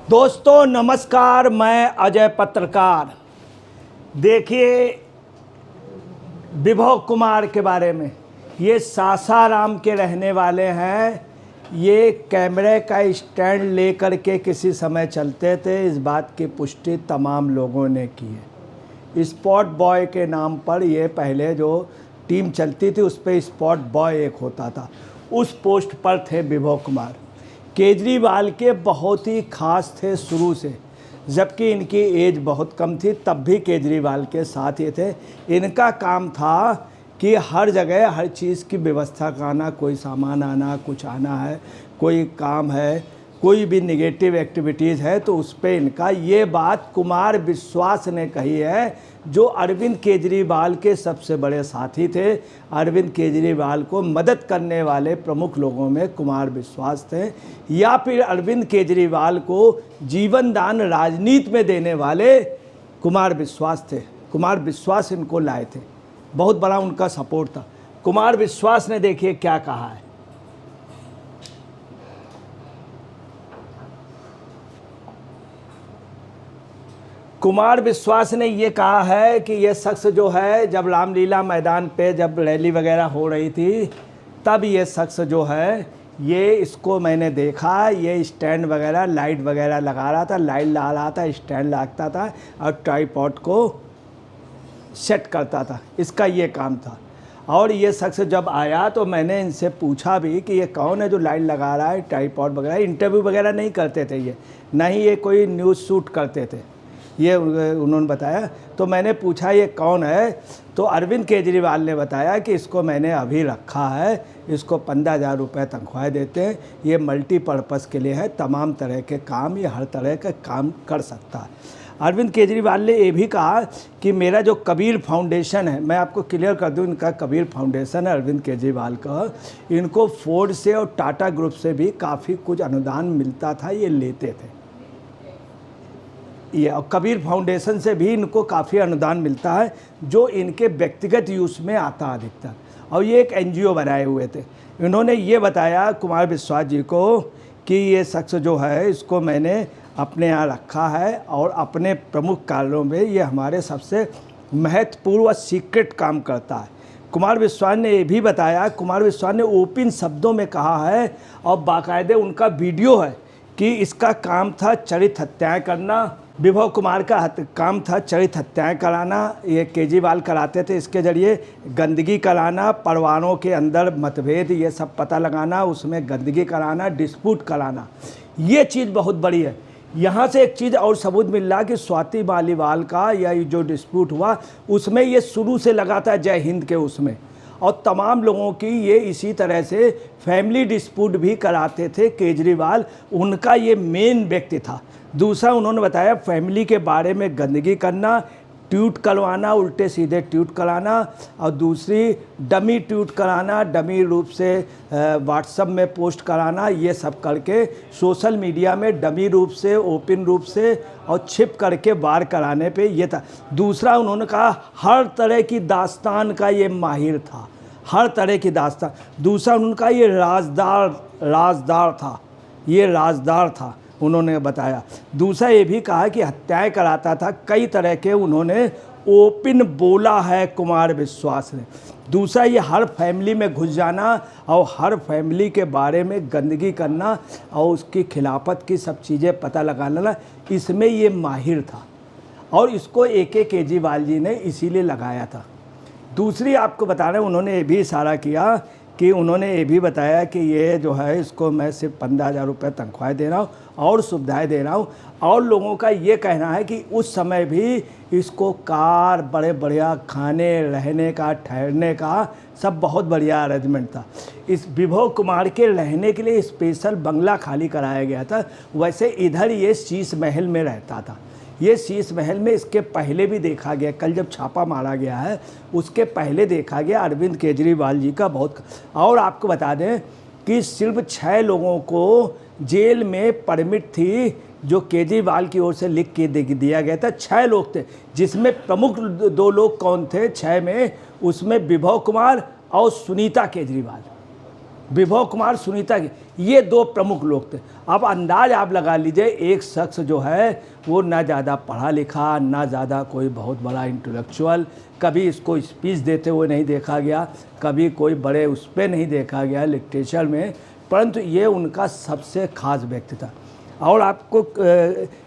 दोस्तों नमस्कार, मैं अजय पत्रकार। देखिए विभव कुमार के बारे में, ये सासाराम के रहने वाले हैं। ये कैमरे का स्टैंड लेकर के किसी समय चलते थे, इस बात की पुष्टि तमाम लोगों ने की है। स्पॉट बॉय के नाम पर ये पहले जो टीम चलती थी उस पर स्पॉट बॉय एक होता था, उस पोस्ट पर थे विभव कुमार। केजरीवाल के बहुत ही खास थे शुरू से, जबकि इनकी एज बहुत कम थी तब भी केजरीवाल के साथ ही थे। इनका काम था कि हर जगह हर चीज़ की व्यवस्था कराना, कोई सामान आना, कुछ आना है, कोई काम है, कोई भी नेगेटिव एक्टिविटीज़ है तो उस पर इनका। ये बात कुमार विश्वास ने कही है, जो अरविंद केजरीवाल के सबसे बड़े साथी थे। अरविंद केजरीवाल को मदद करने वाले प्रमुख लोगों में कुमार विश्वास थे, या फिर अरविंद केजरीवाल को जीवन दान राजनीति में देने वाले कुमार विश्वास थे। कुमार विश्वास इनको लाए थे, बहुत बड़ा उनका सपोर्ट था। कुमार विश्वास ने देखिए क्या कहा है। कुमार विश्वास ने ये कहा है कि ये शख्स जो है, जब रामलीला मैदान पे जब रैली वगैरह हो रही थी तब ये शख्स जो है, ये इसको मैंने देखा, ये स्टैंड वगैरह लाइट वगैरह लगा रहा था, लाइट ला रहा था, स्टैंड लगता था और ट्राइपॉड को सेट करता था, इसका ये काम था। और ये शख्स जब आया तो मैंने इनसे पूछा भी कि ये कौन है जो लाइट लगा रहा है, ट्राइपॉड वगैरह। इंटरव्यू वगैरह नहीं करते थे ये, ना ही ये कोई न्यूज़ शूट करते थे, ये उन्होंने बताया। तो मैंने पूछा ये कौन है, तो अरविंद केजरीवाल ने बताया कि इसको मैंने अभी रखा है, इसको 15,000 रुपये तनख्वाह देते हैं, ये मल्टीपर्पज़ के लिए है, तमाम तरह के काम, ये हर तरह का काम कर सकता है। अरविंद केजरीवाल ने ये भी कहा कि मेरा जो कबीर फाउंडेशन है, मैं आपको क्लियर कर दूं, इनका कबीर फाउंडेशन है अरविंद केजरीवाल का, इनको फोर्ड से और टाटा ग्रुप से भी काफ़ी कुछ अनुदान मिलता था, ये लेते थे। ये कबीर फाउंडेशन से भी इनको काफ़ी अनुदान मिलता है, जो इनके व्यक्तिगत यूज़ में आता अधिकतर। और ये एक एनजीओ बनाए हुए थे। इन्होंने ये बताया कुमार विश्वास जी को कि ये शख्स जो है, इसको मैंने अपने यहाँ रखा है और अपने प्रमुख कार्यों में ये हमारे सबसे महत्वपूर्ण व सीक्रेट काम करता है। कुमार विश्वास ने ये भी बताया, कुमार विश्वास ने ओपन शब्दों में कहा है और बाकायदे उनका वीडियो है कि इसका काम था चरित्र हत्याएँ करना। विभव कुमार का काम था चरित्र हत्याएँ कराना, ये केजरीवाल कराते थे। इसके ज़रिए गंदगी कराना, परिवारों के अंदर मतभेद ये सब पता लगाना, उसमें गंदगी कराना, डिस्प्यूट कराना, ये चीज़ बहुत बड़ी है। यहाँ से एक चीज़ और सबूत मिल रहा कि स्वाति मालीवाल का या जो डिस्प्यूट हुआ उसमें ये शुरू से लगा था जय हिंद के उसमें, और तमाम लोगों की ये इसी तरह से फैमिली डिस्प्यूट भी कराते थे केजरीवाल, उनका ये मेन व्यक्ति था। दूसरा उन्होंने बताया फैमिली के बारे में गंदगी करना, ट्वीट करवाना, उल्टे सीधे ट्वीट कराना, और दूसरी डमी ट्वीट कराना, डमी रूप से व्हाट्सएप में पोस्ट कराना, ये सब करके सोशल मीडिया में डमी रूप से, ओपन रूप से और छिप करके वार कराने पे ये था। दूसरा उन्होंने कहा हर तरह की दास्तान का ये माहिर था, हर तरह की दास्तान। दूसरा उनका ये राजदार था, ये राजदार था उन्होंने बताया। दूसरा ये भी कहा कि हत्याएं कराता था, कई तरह के उन्होंने ओपन बोला है कुमार विश्वास ने। दूसरा ये हर फैमिली में घुस जाना और हर फैमिली के बारे में गंदगी करना और उसकी खिलाफत की सब चीज़ें पता लगाना, इसमें ये माहिर था और इसको AK केजरीवाल जी ने इसीलिए लगाया था। दूसरी आपको बता रहे हैं, उन्होंने ये भी इशारा किया कि उन्होंने ये भी बताया कि ये जो है, इसको मैं सिर्फ 15,000 रुपये तनख्वाह दे रहा हूँ और सुविधाएं दे रहा हूँ। और लोगों का ये कहना है कि उस समय भी इसको कार, बड़े बढ़िया खाने, रहने का, ठहरने का सब बहुत बढ़िया अरेंजमेंट था। इस विभव कुमार के रहने के लिए स्पेशल बंगला खाली कराया गया था। वैसे इधर ये शीश महल में रहता था। ये शीश महल में इसके पहले भी देखा गया, कल जब छापा मारा गया है उसके पहले देखा गया अरविंद केजरीवाल जी का बहुत। और आपको बता दें कि सिर्फ 6 लोगों को जेल में परमिट थी, जो केजरीवाल की ओर से लिख के दिया गया था। 6 लोग थे, जिसमें प्रमुख 2 लोग कौन थे 6 में, उसमें विभव कुमार और सुनीता केजरीवाल। विभव कुमार, सुनीता की, ये दो प्रमुख लोग थे। अब अंदाज आप लगा लीजिए, एक शख्स जो है वो ना ज़्यादा पढ़ा लिखा, ना ज़्यादा कोई बहुत बड़ा इंटेलेक्चुअल, कभी इसको स्पीच देते हुए नहीं देखा गया, कभी कोई बड़े उस पर नहीं देखा गया लिटरेचर में, परंतु ये उनका सबसे खास व्यक्ति था। और आपको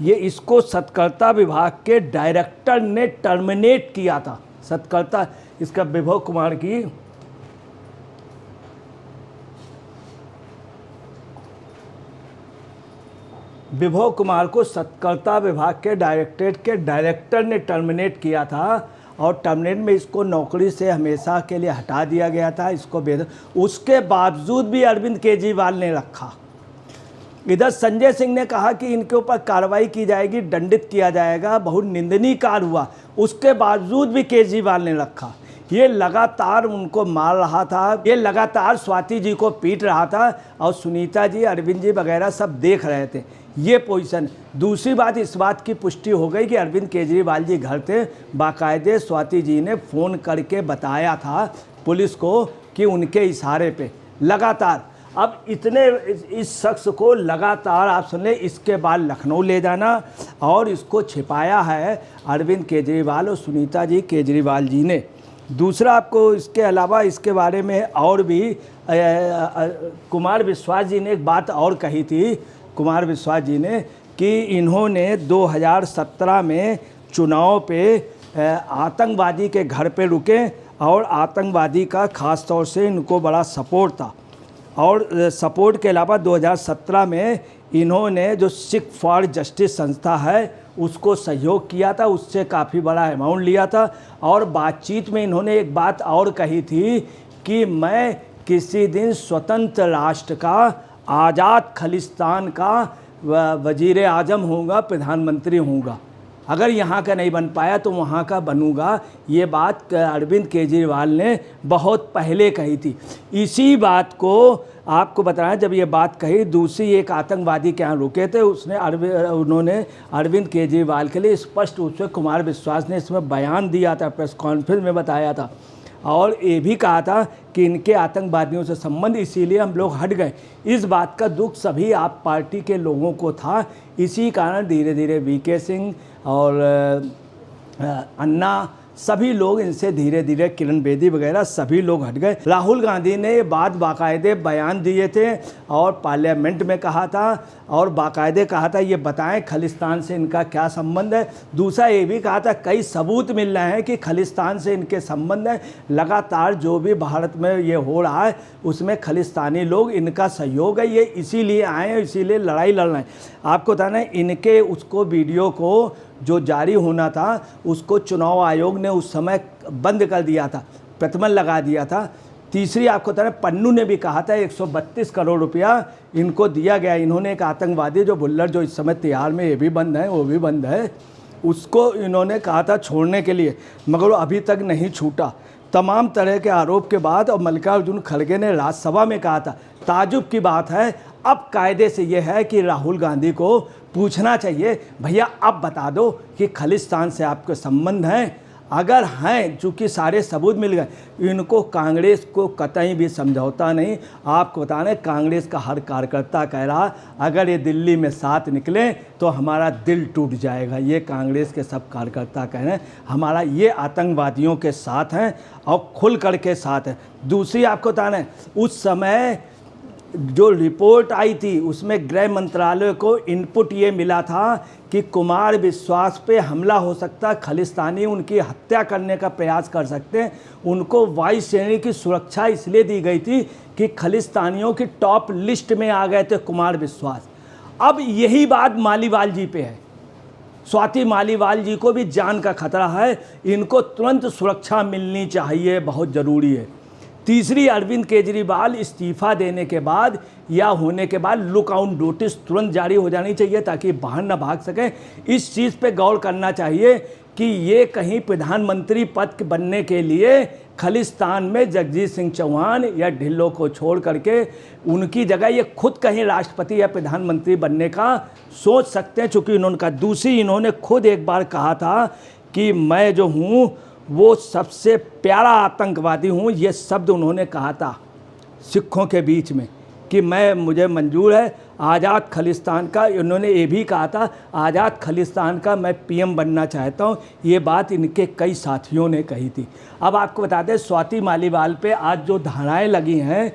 ये इसको सत्कर्ता विभाग के डायरेक्टर ने टर्मिनेट किया था। सत्कर्ता, इसका विभव कुमार की विभव कुमार को सत्कर्ता विभाग के डायरेक्टरेट के डायरेक्टर ने टर्मिनेट किया था, और टर्मिनेट में इसको नौकरी से हमेशा के लिए हटा दिया गया था। इसको उसके बावजूद भी अरविंद केजरीवाल ने रखा। इधर संजय सिंह ने कहा कि इनके ऊपर कार्रवाई की जाएगी, दंडित किया जाएगा, बहुत निंदनीय कार्य हुआ, उसके बावजूद भी केजरीवाल ने रखा। ये लगातार उनको मार रहा था, ये लगातार स्वाति जी को पीट रहा था, और सुनीता जी, अरविंद जी वगैरह सब देख रहे थे ये पोजीशन। दूसरी बात, इस बात की पुष्टि हो गई कि अरविंद केजरीवाल जी घर थे, बाकायदे स्वाति जी ने फ़ोन करके बताया था पुलिस को कि उनके इशारे पे लगातार। अब इतने इस शख्स को लगातार आप सुन लें, इसके बाद लखनऊ ले जाना, और इसको छिपाया है अरविंद केजरीवाल और सुनीता जी केजरीवाल जी ने। दूसरा, आपको इसके अलावा इसके बारे में और भी कुमार विश्वास जी ने एक बात और कही थी, कुमार विश्वास जी ने, कि इन्होंने 2017 में चुनाव पे आतंकवादी के घर पे रुके, और आतंकवादी का ख़ास तौर से इनको बड़ा सपोर्ट था। और सपोर्ट के अलावा 2017 में इन्होंने जो सिख फॉर जस्टिस संस्था है उसको सहयोग किया था, उससे काफ़ी बड़ा अमाउंट लिया था। और बातचीत में इन्होंने एक बात और कही थी कि मैं किसी दिन स्वतंत्र राष्ट्र का, आज़ाद खालिस्तान का वज़ीर आज़म होऊंगा, प्रधानमंत्री होऊंगा, अगर यहाँ का नहीं बन पाया तो वहाँ का बनूंगा। ये बात अरविंद केजरीवाल ने बहुत पहले कही थी। इसी बात को आपको बताया, जब ये बात कही, दूसरी एक आतंकवादी के यहाँ रुके थे, उन्होंने अरविंद केजरीवाल के लिए स्पष्ट रूप से कुमार विश्वास ने इसमें बयान दिया था, प्रेस कॉन्फ्रेंस में बताया था, और ये भी कहा था कि इनके आतंकवादियों से संबंध, इसीलिए हम लोग हट गए। इस बात का दुख सभी आप पार्टी के लोगों को था। इसी कारण धीरे धीरे वीके सिंह और अन्ना, सभी लोग इनसे धीरे धीरे, किरण बेदी वगैरह सभी लोग हट गए। राहुल गांधी ने ये बात बाकायदे बयान दिए थे और पार्लियामेंट में कहा था, और बाकायदे कहा था ये बताएं खालिस्तान से इनका क्या संबंध है। दूसरा ये भी कहा था कई सबूत मिल रहे हैं कि खालिस्तान से इनके संबंध है, लगातार जो भी भारत में ये हो रहा है उसमें खालिस्तानी लोग, इनका सहयोग है, ये इसीलिए आए हैं, इसीलिए लड़ाई लड़ रहे हैं। आपको बताना है, इनके उसको वीडियो को जो जारी होना था उसको चुनाव आयोग ने उस समय बंद कर दिया था, प्रतिबंध लगा दिया था। तीसरी आपको बताना, पन्नू ने भी कहा था 132 करोड़ रुपया इनको दिया गया। इन्होंने एक आतंकवादी जो भुल्लर, जो इस समय तिहाड़ में, ये भी बंद है वो भी बंद है, उसको इन्होंने कहा था छोड़ने के लिए, मगर वो अभी तक नहीं छूटा। तमाम तरह के आरोप के बाद और मल्लिकार्जुन खड़गे ने राज्यसभा में कहा था, ताजुब की बात है, अब कायदे से ये है कि राहुल गांधी को पूछना चाहिए, भैया अब बता दो कि खालिस्तान से आपके संबंध हैं। अगर हैं, चूँकि सारे सबूत मिल गए, इनको कांग्रेस को कतई भी समझौता नहीं। आपको बताने, कांग्रेस का हर कार्यकर्ता कह रहा अगर ये दिल्ली में साथ निकले तो हमारा दिल टूट जाएगा। ये कांग्रेस के सब कार्यकर्ता कह रहे हैं हमारा ये आतंकवादियों के साथ हैं और खुल कर के साथ हैं। दूसरी आपको बताने, उस समय जो रिपोर्ट आई थी उसमें गृह मंत्रालय को इनपुट ये मिला था कि कुमार विश्वास पे हमला हो सकता, खालिस्तानी उनकी हत्या करने का प्रयास कर सकते हैं। उनको वायु श्रेणी की सुरक्षा इसलिए दी गई थी कि खालिस्तानियों की टॉप लिस्ट में आ गए थे कुमार विश्वास। अब यही बात मालीवाल जी पे है, स्वाति मालीवाल जी को भी जान का खतरा है, इनको तुरंत सुरक्षा मिलनी चाहिए, बहुत ज़रूरी है। तीसरी, अरविंद केजरीवाल इस्तीफा देने के बाद या होने के बाद लुकआउट नोटिस तुरंत जारी हो जानी चाहिए ताकि बाहर ना भाग सकें। इस चीज़ पे गौर करना चाहिए कि ये कहीं प्रधानमंत्री पद बनने के लिए खालिस्तान में जगजीत सिंह चौहान या ढिल्लों को छोड़ करके उनकी जगह ये खुद कहीं राष्ट्रपति या प्रधानमंत्री बनने का सोच सकते हैं, चूँकि इन्होंने कहा। दूसरी, इन्होंने खुद एक बार कहा था कि मैं जो हूँ वो सबसे प्यारा आतंकवादी हूँ, ये शब्द उन्होंने कहा था। सिखों के बीच में कि मुझे मंजूर है आज़ाद खालिस्तान का। इन्होंने ये भी कहा था आज़ाद खालिस्तान का मैं पीएम बनना चाहता हूँ। ये बात इनके कई साथियों ने कही थी। अब आपको बता दें स्वाति मालीवाल पे आज जो धाराएं लगी हैं,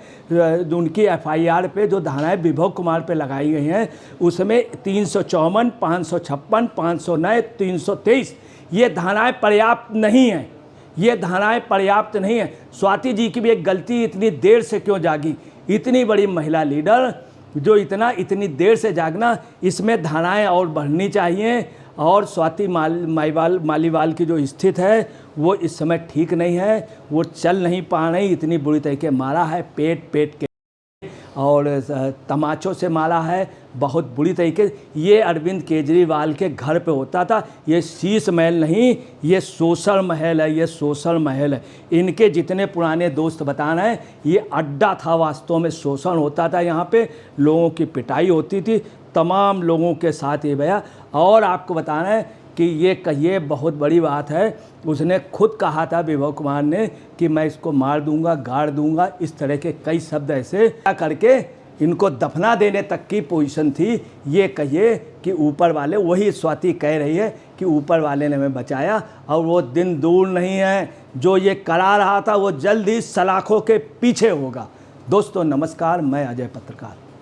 उनकी एफआईआर पे जो धाराएं विभव कुमार पे लगाई गई हैं, उसमें 354, 556, 509, 323 ये धाराएं पर्याप्त नहीं हैं। ये धाराएं पर्याप्त नहीं हैं। स्वाति जी की भी एक गलती, इतनी देर से क्यों जागी? इतनी बड़ी महिला लीडर जो इतनी देर से जागना, इसमें धाराएं और बढ़नी चाहिए। और स्वाति मालीवाल की जो स्थिति है वो इस समय ठीक नहीं है, वो चल नहीं पा रही। इतनी बुरी तरीके मारा है, पेट के और तमाचों से मारा है बहुत बुरी तरीके। ये अरविंद केजरीवाल के घर पे होता था। ये शीश महल नहीं, ये शोषण महल है, ये शोषण महल है। इनके जितने पुराने दोस्त बता रहे हैं ये अड्डा था, वास्तव में शोषण होता था। यहाँ पे लोगों की पिटाई होती थी, तमाम लोगों के साथ ये भैया। और आपको बता रहे हैं कि ये बहुत बड़ी बात है। उसने खुद कहा था विभव कुमार ने कि मैं इसको मार दूंगा, गाड़ दूंगा, इस तरह के कई शब्द ऐसे करके इनको दफना देने तक की पोजीशन थी। ये कहिए कि ऊपर वाले, वही स्वाति कह रही है कि ऊपर वाले ने हमें बचाया और वो दिन दूर नहीं है। जो ये करा रहा था वो जल्द ही सलाखों के पीछे होगा। दोस्तों नमस्कार, मैं अजय पत्रकार।